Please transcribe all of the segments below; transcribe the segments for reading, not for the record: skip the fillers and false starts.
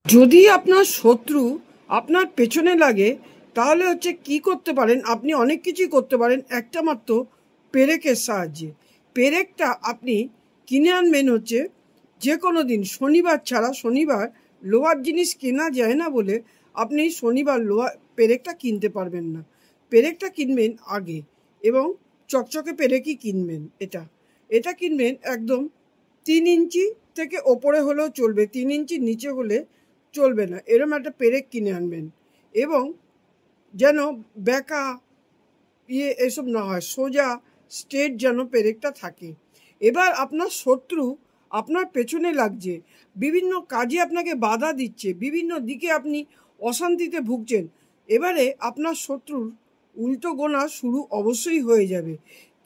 যদি আপনার শত্রু আপনার পেছনে লাগে তাহলে হচ্ছে কি করতে পারেন, আপনি অনেক কিছুই করতে পারেন একটা মাত্র পেরেকের সাহায্যে। পেরেকটা আপনি কিনে আনবেন হচ্ছে যে কোনো দিন, শনিবার ছাড়া। শনিবার লোহার জিনিস কেনা যায় না বলে আপনি শনিবার পেরেকটা কিনতে পারবেন না। পেরেকটা কিনবেন আগে, এবং চকচকে পেরেকই কিনবেন। এটা কিনবেন একদম 3 ইঞ্চি থেকে ওপরে হলেও চলবে, 3 ইঞ্চির নিচে হলে চলবে না। এরম একটা পেরেক কিনে আনবেন, এবং যেন বেঁকা এসব না হয়, সোজা স্ট্রেট যেন পেরেকটা থাকে। এবার আপনার শত্রু আপনার পেছনে লাগছে, বিভিন্ন কাজে আপনাকে বাধা দিচ্ছে, বিভিন্ন দিকে আপনি অশান্তিতে ভুগছেন। এবারে আপনার শত্রুর উল্টো গোনা শুরু অবশ্যই হয়ে যাবে।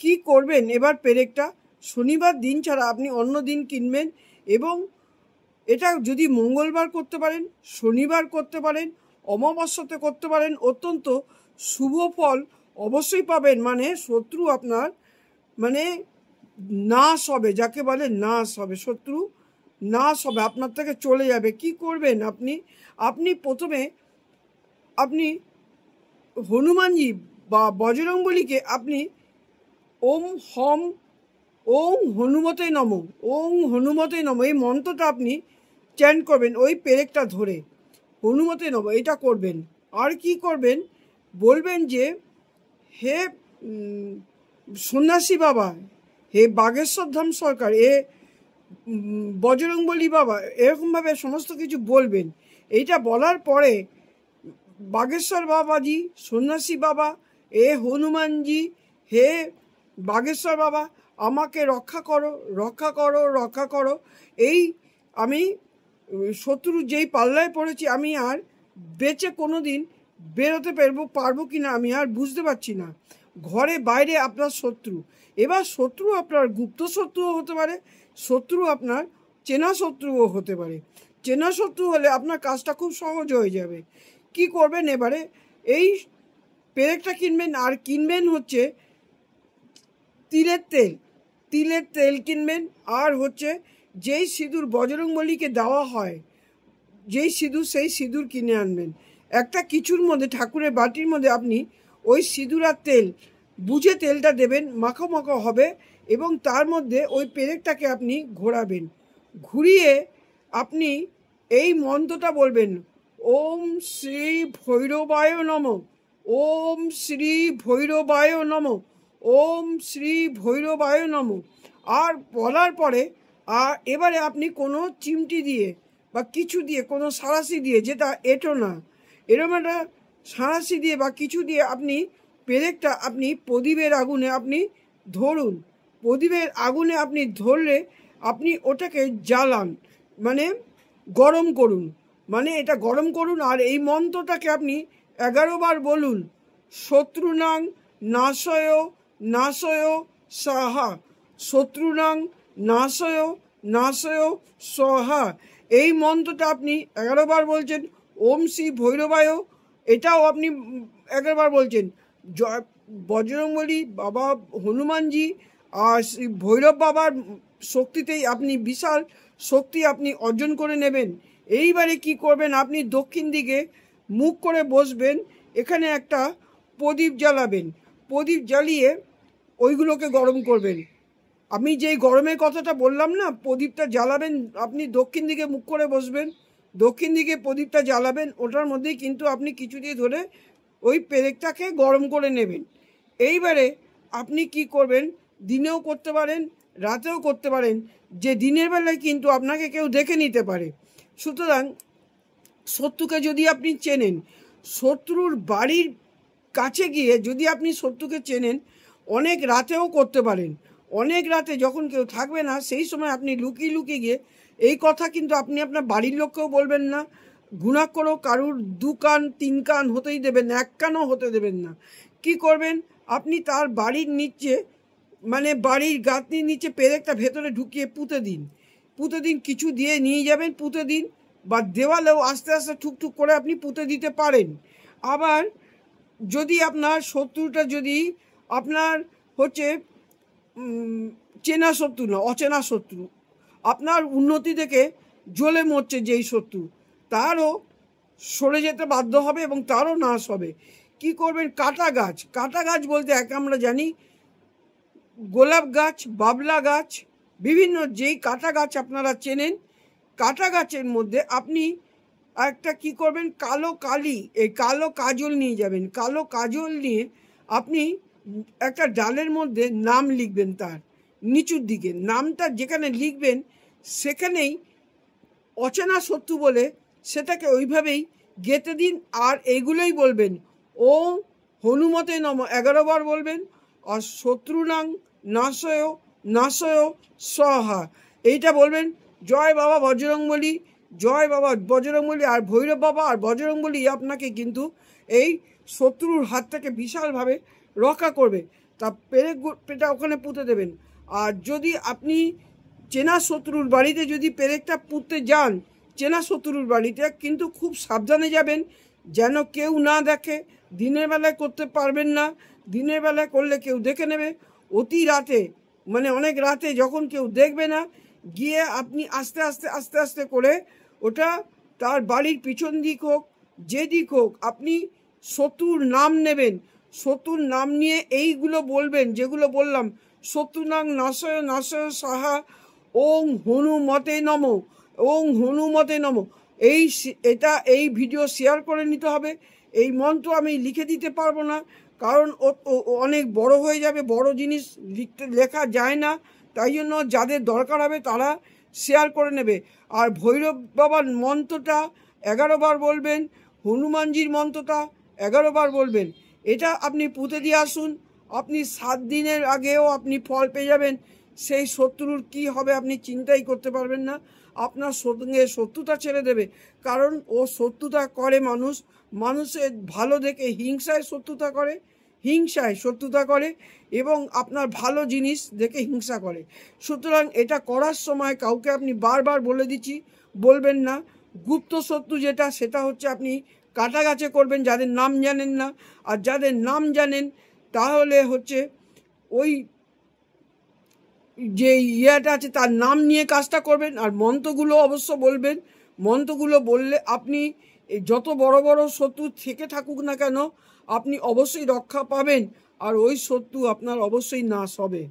কি করবেন এবার? পেরেকটা শনিবার দিন ছাড়া আপনি অন্য দিন কিনবেন, এবং এটা যদি মঙ্গলবার করতে পারেন, শনিবার করতে পারেন, অমাবস্যাতে করতে পারেন, অত্যন্ত শুভ ফল অবশ্যই পাবেন। মানে শত্রু আপনার নাশ হবে, যাকে বলে নাশ হবে। শত্রু নাশ হবে, আপনার থেকে চলে যাবে। কি করবেন আপনি প্রথমে আপনি হনুমানজি বা বজরংবলীকে আপনি ওম হম ওং হনুমতে নমঃ, ওং হনুমতে নমঃ এই মন্ত্রটা আপনি চ্যান্ট করবেন ওই পেরেকটা ধরে, হনুমতে নমঃ এটা করবেন। আর কি করবেন? বলবেন যে হে সন্ন্যাসী বাবা, হে বাগেশ্বর ধাম সরকার, বজরংবলী বাবা, এরকমভাবে সমস্ত কিছু বলবেন। এইটা বলার পরে বাগেশ্বর বাবাজি, সন্ন্যাসী বাবা, হনুমানজি, হে বাগেশ্বর বাবা, আমাকে রক্ষা করো, রক্ষা করো, রক্ষা করো। এই আমি শত্রুর যেই পাল্লায় পড়েছি, আমি আর বেঁচে কোনো দিন বেরোতে পারবো কি না আমি আর বুঝতে পারছি না। ঘরে বাইরে আপনার শত্রু। এবার শত্রু আপনার গুপ্ত শত্রুও হতে পারে, শত্রু আপনার চেনা শত্রুও হতে পারে। চেনা শত্রু হলে আপনার কাজটা খুব সহজ হয়ে যাবে। কি করবেন এবারে? এই পেরেকটা কিনবেন, আর কিনবেন হচ্ছে তিলের তেল কিনবেন। আর হচ্ছে যেই সিঁদুর বজরংবলীকে দেওয়া হয়, যেই সিঁদুর, সেই সিঁদুর কিনে আনবেন। একটা কিছুর মধ্যে, ঠাকুরের বাটির মধ্যে আপনি ওই সিঁদুর আর তেল বুঝে তেলটা দেবেন, মাখো মাখো হবে, এবং তার মধ্যে ওই পেরেকটাকে আপনি ঘোরাবেন। ঘুরিয়ে আপনি এই মন্ত্রটা বলবেন, ওম শ্রী ভৈরবায় নমঃ, ওম শ্রী ভৈরবায় নমঃ, ওম শ্রী ভৈরবায় নমঃ। আর বলার পরে এবারে আপনি কোনো চিমটি দিয়ে বা কিছু দিয়ে, কোনো সাঁড়াশি দিয়ে, যেটা এঁটো না, এরকম একটা সাঁড়াশি দিয়ে বা কিছু দিয়ে আপনি পেরেকটা আপনি প্রদীপের আগুনে আপনি ধরুন। প্রদীপের আগুনে আপনি ধরলে আপনি ওটাকে জ্বালান, মানে গরম করুন, মানে এটা গরম করুন। আর এই মন্ত্রটাকে আপনি 11 বার বলুন, শত্রুনাং নাশয় নাশয় সাহা, শত্রুনাং নাশয় নাশয় সহা। এই মন্ত্রটা আপনি 11 বার বলছেন। ওম শ্রী ভৈরবায়, এটাও আপনি 11 বার বলছেন। বজরংবলী বাবা, হনুমানজি আর শ্রী ভৈরব বাবার শক্তিতেই আপনি বিশাল শক্তি আপনি অর্জন করে নেবেন। এইবারে কি করবেন? আপনি দক্ষিণ দিকে মুখ করে বসবেন, এখানে একটা প্রদীপ জ্বালাবেন। প্রদীপ জ্বালিয়ে ওইগুলোকে গরম করবেন। আমি যেই গরমের কথাটা বললাম না, প্রদীপটা জ্বালাবেন, আপনি দক্ষিণ দিকে মুখ করে বসবেন, দক্ষিণ দিকে প্রদীপটা জ্বালাবেন। ওটার মধ্যেই কিন্তু আপনি কিছু দিয়ে ধরে ওই পেরেকটাকে গরম করে নেবেন। এইবারে আপনি কি করবেন? দিনেও করতে পারেন, রাতেও করতে পারেন, যে দিনের বেলায় কিন্তু আপনাকে কেউ দেখে নিতে পারে। সুতরাং শত্রুকে যদি আপনি চেনেন, শত্রুর বাড়ির কাছে গিয়ে যদি আপনি শত্রুকে চেনেন, অনেক রাতেও করতে পারেন। অনেক রাতে যখন কেউ থাকবে না, সেই সময় আপনি লুকিয়ে লুকিয়ে গিয়ে, এই কথা কিন্তু আপনি আপনার বাড়ির লোককেও বলবেন না, ঘুণাক্ষরও কারুর 2 কান 3 কান হতেই দেবেন না, 1 কানও হতে দেবেন না। কি করবেন? আপনি তার বাড়ির নিচে, মানে বাড়ির গাঁথনির নিচে পেরেকটা ভেতরে ঢুকিয়ে পুঁতে দিন, কিছু দিয়ে নিয়ে যাবেন, পুঁতে দিন। বা দেওয়ালেও আস্তে আস্তে ঠুকঠুক করে আপনি পুঁতে দিতে পারেন। আবার যদি আপনার শত্রুটা যদি আপনার হচ্ছে চেনা শত্রু না, অচেনা শত্রু, আপনার উন্নতি থেকে জ্বলে মরছে যেই শত্রু, তারও সরে যেতে বাধ্য হবে এবং তারও নাশ হবে। কি করবেন? কাটা গাছ। কাটা গাছ বলতে আমরা জানি গোলাপ গাছ, বাবলা গাছ, বিভিন্ন যেই কাটা গাছ আপনারা চেনেন, কাটা গাছের মধ্যে আপনি একটা কি করবেন? কালো কালি, এই কালো কাজল নিয়ে যাবেন। কালো কাজল নিয়ে আপনি একটা ডালের মধ্যে নাম লিখবেন, তার নিচুর দিকে নামটা যেখানে লিখবেন সেখানেই অচেনা শত্রু বলে সেটাকে ওইভাবেই গেঁথে দিন। আর এইগুলোই বলবেন, ওম হনুমতে নম 11 বার বলবেন। আর শত্রুনাং নাশয় নাশয় স্বাহা, এইটা বলবেন। জয় বাবা বজরংবলী, জয় বাবা বজরংবলী। আর ভৈরব বাবা আর বজরংবলী আপনাকে কিন্তু এই শত্রুর হাত থেকে বিশালভাবে রক্ষা করবে। তা পেরেকটা ওখানে পুঁতে দেবেন। আর যদি আপনি চেনা শত্রুর বাড়িতে যদি পেরেকটা পুঁততে যান, চেনা শত্রুর বাড়িতে, কিন্তু খুব সাবধানে যাবেন যেন কেউ না দেখে। দিনের বেলায় করতে পারবেন না, দিনের বেলায় করলে কেউ দেখে নেবে। অতি রাতে, মানে অনেক রাতে যখন কেউ দেখবে না, গিয়ে আপনি আস্তে আস্তে আস্তে আস্তে করে ওটা তার বাড়ির পিছন দিক হোক, যে দিক হোক, আপনি শত্রুর নাম নেবেন। শত্রুর নাম নিয়ে এইগুলো বলবেন যেগুলো বললাম, শত্রুনাং নাশয় নাশয় সাহা, ওং হনুমতে নম, ওং হনুমতে নম। এই ভিডিও শেয়ার করে নিতে হবে। এই মন্ত্র আমি লিখে দিতে পারবো না, কারণ অনেক বড় হয়ে যাবে, বড় জিনিস লেখা যায় না। তাই জন্য যাদের দরকার হবে তারা শেয়ার করে নেবে। আর ভৈরব বাবার মন্ত্রটা 11 বার বলবেন, হনুমানজির মন্ত্রটা 11 বার বলবেন। এটা আপনি পুঁতে দিয়ে আসুন। আপনি 7 দিনের আগেও আপনি ফল পেয়ে যাবেন। সেই শত্রুর কি হবে আপনি চিন্তাই করতে পারবেন না। আপনার সঙ্গে শত্রুতা ছেড়ে দেবে, কারণ ও শত্রুতা করে মানুষের ভালো দেখে হিংসায় শত্রুতা করে, এবং আপনার ভালো জিনিস দেখে হিংসা করে। সুতরাং এটা করার সময় কাউকে আপনি বারবার বলে দিচ্ছি, বলবেন না। গুপ্ত শত্রু যেটা, সেটা হচ্ছে আপনি কাটা গাছে করবেন যাদের নাম জানেন না। আর যাদের নাম জানেন তাহলে হচ্ছে ওই যে ইয়েটা আছে তার নাম নিয়ে কাজটা করবেন। আর মন্ত্রগুলো অবশ্য বলবেন। মন্ত্রগুলো বললে আপনি যত বড় বড় শত্রু থেকে থাকুক না কেন, আপনি অবশ্যই রক্ষা পাবেন। আর ওই শত্রু আপনার অবশ্যই নাশ হবে।